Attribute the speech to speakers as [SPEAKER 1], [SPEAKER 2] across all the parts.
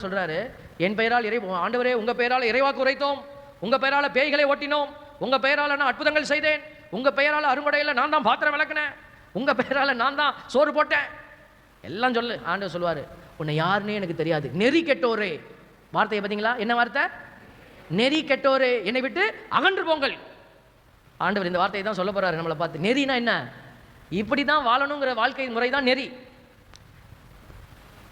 [SPEAKER 1] சொல்றாரு, என் பெயரால் ஆண்டவரே உங்க பெயரால் இறைவாக்கு உரைத்தோம், உங்க பெயரால பேய்களை ஓட்டினோம், உங்க பெயரால நான் அற்புதங்கள் செய்தேன், உங்க பெயரால அருங்கொடையில் நான் தான் பாத்திரம் விளக்குனேன், உங்க பெயரால நான் தான் சோறு போட்டேன், எல்லாம் சொல்லு. ஆண்டவர் சொல்லுவாரு, உன்னை யாருன்னே எனக்கு தெரியாது, நெறி கெட்டோரே. வார்த்தையை பார்த்தீங்களா? என்ன வார்த்தை? நெறி கெட்டோரே, என்னை விட்டு அகன்று போங்கள். ஆண்டவர் இந்த வார்த்தையை தான் சொல்ல போறாரு நம்மளை பார்த்து. நெறினா என்ன? இப்படி தான் வாழணுங்கிற வாழ்க்கை முறை தான் நெறி.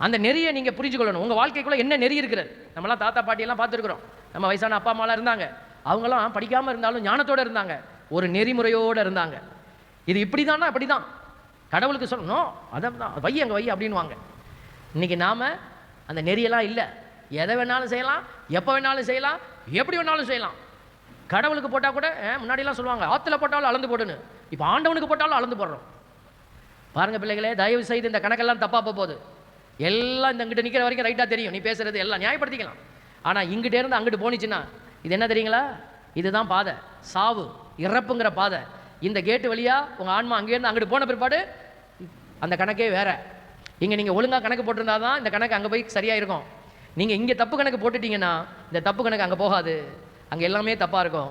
[SPEAKER 1] அந்த நெறியை நீங்கள் புரிஞ்சுக்கொள்ளணும். உங்கள் வாழ்க்கைக்குள்ளே என்ன நெறி இருக்கிறது? நம்மளாம் தாத்தா பாட்டியெல்லாம் பார்த்துருக்குறோம். நம்ம வயசான அப்பா அம்மாலாம் இருந்தாங்க, அவங்களாம் படிக்காமல் இருந்தாலும் ஞானத்தோடு இருந்தாங்க, ஒரு நெறிமுறையோடு இருந்தாங்க. இது இப்படி தானா? அப்படி தான் கடவுளுக்கு சொல்லணும், அதை தான் வை அங்கே வை அப்படின்வாங்க. இன்றைக்கி நாம் அந்த நெறியெல்லாம் இல்லை. எதை வேணாலும் செய்யலாம், எப்போ வேணாலும் செய்யலாம், எப்படி வேணாலும் செய்யலாம். கடவுளுக்கு போட்டால் கூட முன்னாடிலாம் சொல்லுவாங்க, ஆற்றுல போட்டாலும் அளந்து போடுன்னு. இப்போ ஆண்டவனுக்கு போட்டாலும் அளந்து போடுறோம். பாருங்கள் பிள்ளைகளே, தயவு செய்து இந்த கணக்கெல்லாம் தப்பாக போகுது. எல்லாம் இந்த இங்கிட்ட நிற்கிற வரைக்கும் ரைட்டாக தெரியும், நீ பேசுகிறது எல்லாம் நியாயப்படுத்திக்கலாம். ஆனால் இங்கிட்டே இருந்து அங்கிட்டு போனிச்சுன்னா இது என்ன தெரியுங்களா? இதுதான் பாதை, சாவு இறப்புங்கிற பாதை. இந்த கேட்டு வழியாக உங்கள் ஆன்மா அங்கேருந்து அங்கிட்டு போன பிற்பாடு அந்த கணக்கே வேறு. இங்கே நீங்கள் ஒழுங்காக கணக்கு போட்டிருந்தா தான் இந்த கணக்கு அங்கே போய் சரியாக இருக்கும். நீங்கள் இங்கே தப்பு கணக்கு போட்டுட்டீங்கன்னா இந்த தப்பு கணக்கு அங்கே போகாது, அங்கே எல்லாமே தப்பாக இருக்கும்.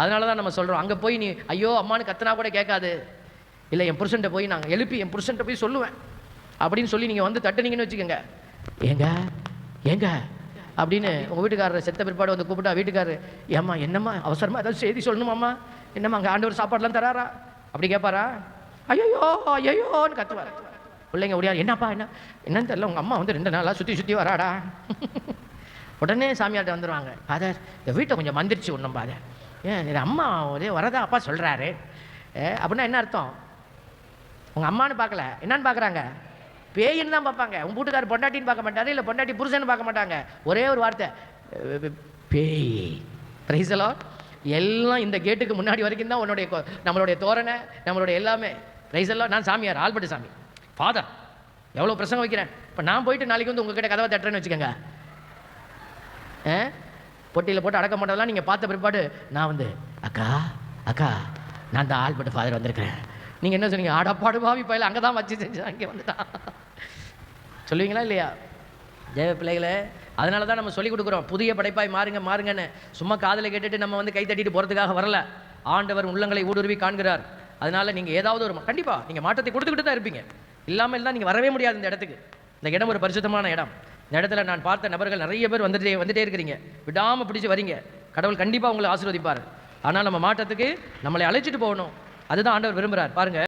[SPEAKER 1] அதனால தான் நம்ம சொல்கிறோம், அங்கே போய் நீ ஐயோ அம்மானு கத்துனா கூட கேட்காது. இல்லை என் புருஷன்ட்ட போய் நாங்கள் எழுப்பி என் புருஷன்ட்ட போய் சொல்லுவேன் அப்படின்னு சொல்லி நீங்கள் வந்து தட்டுனீங்கன்னு வச்சுக்கோங்க, ஏங்க ஏங்க அப்படின்னு உங்கள் வீட்டுக்காரரை செத்த பிற்பாடு வந்து கூப்பிட்டா வீட்டுக்காரர், ஏம்மா என்னம்மா அவசரமாக ஏதாவது செய்தி சொல்லணுமாம்மா, என்னம்மா அங்கே ஆண்டவர் சாப்பாடுலாம் தராரா அப்படி கேட்பாரா? ஐயோ ஐயோன்னு கத்துவார். பிள்ளைங்க முடியாது, என்னப்பா என்னன்னு தெரியல, உங்கள் அம்மா வந்து 2 நாளாக சுற்றி வராடா. உடனே சாமியார்ட்ட வந்துடுவாங்க, ஃபாதர் இந்த வீட்டை கொஞ்சம் மந்திரிச்சு விடணும் ஃபாதர், ஏன் அம்மா ஒரே வரதா அப்பா சொல்கிறாரு அப்படின்னா என்ன அர்த்தம்? உங்கள் அம்மானு பார்க்கல, என்னன்னு பார்க்குறாங்க? பேயின்னு தான் பார்ப்பாங்க. உங்கள் வீட்டுக்காரர் பொண்டாட்டின்னு பார்க்க மாட்டாரு, இல்லை பொண்டாட்டி புருஷன்னு பார்க்க மாட்டாங்க. ஒரே ஒரு வார்த்தை, பேய். பிரைஸலோ எல்லாம் இந்த கேட்டுக்கு முன்னாடி வரைக்கும் தான் உன்னுடைய நம்மளுடைய தோரணை, நம்மளுடைய எல்லாமே. பிரைஸலோ நான் சாமியார் ஆல்பர்ட் சாமி ஃபாதர், எவ்வளோ பிரசங்கம் வைக்கிறேன். இப்போ நான் போயிட்டு நாளைக்கு வந்து உங்ககிட்ட கதவை தட்டுறேன்னு வச்சுக்கோங்க, பொட்டியில் போட்டு அடக்க மாட்டதெல்லாம் நீங்கள் பார்த்த பிற்பாடு நான் வந்து அக்கா அக்கா நான் தான் ஆல்பர்ட் ஃபாதர் வந்திருக்கிறேன், நீங்கள் என்ன சொன்னீங்க? ஆடப்பாடு பாவி பயில அங்கே தான் வச்சு செஞ்சு அங்கே வந்துட்டான் சொல்லுவீங்களா இல்லையா? தேவ பிள்ளைகளே, அதனால தான் நம்ம சொல்லிக் கொடுக்குறோம், புதிய படைப்பாய் மாறுங்க மாறுங்கன்னு. சும்மா காதில் கேட்டுட்டு நம்ம வந்து கை தட்டிட்டு போகிறதுக்காக வரல. ஆண்டவர் உள்ளங்களை ஊடுருவி காண்கிறார். அதனால் நீங்கள் ஏதாவது ஒரு கண்டிப்பாக நீங்கள் மாற்றத்தை கொடுத்துக்கிட்டு தான் இருப்பீங்க. இல்லாமல் தான் நீங்கள் வரவே முடியாது இந்த இடத்துக்கு. இந்த இடம் ஒரு பரிசுத்தமான இடம். இந்த இடத்துல நான் பார்த்த நபர்கள் நிறைய பேர் வந்துட்டே இருக்கிறீங்க, விடாமல் பிடிச்சி வரீங்க. கடவுள் கண்டிப்பாக உங்களை ஆசீர்வதிப்பார். ஆனால் நம்ம மாற்றத்துக்கு நம்மளை அழைச்சிட்டு போகணும். அதுதான் ஆண்டவர் விரும்புகிறார். பாருங்கள்.